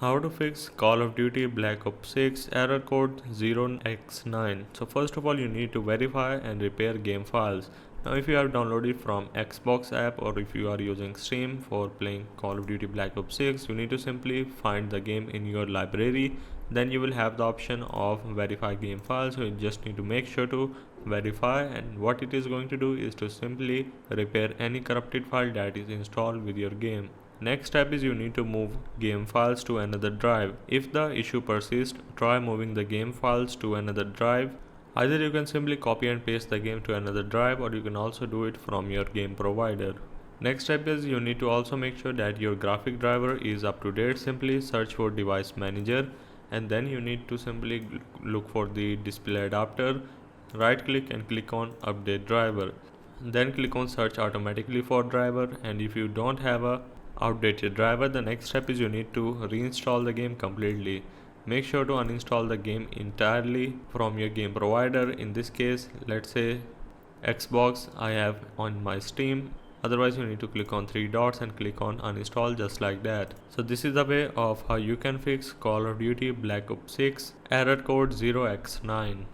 How to fix Call of Duty Black Ops 6 error code 0x9. So first of all, you need to verify and repair game files. Now if you have downloaded from Xbox app or if you are using Steam for playing Call of Duty Black Ops 6, you need to simply find the game in your library. Then you will have the option of verify game files. So you just need to make sure to verify, and what it is going to do is to simply repair any corrupted file that is installed with your game. Next step is you need to move game files to another drive. If the issue persists, try moving the game files to another drive. Either you can simply copy and paste the game to another drive, or you can also do it from your game provider. Next step is you need to also make sure that your graphic driver is up to date. Simply search for device manager, and then you need to simply look for the display adapter. Right click and click on update driver. Then click on search automatically for driver, and if you don't have a outdated driver, the next step is you need to reinstall the game completely. Make sure to uninstall the game entirely from your game provider. In this case, let's say Xbox I have on my Steam. Otherwise, you need to click on three dots and click on uninstall, just like that. So this is the way of how you can fix Call of Duty Black Ops 6 error code 0x9.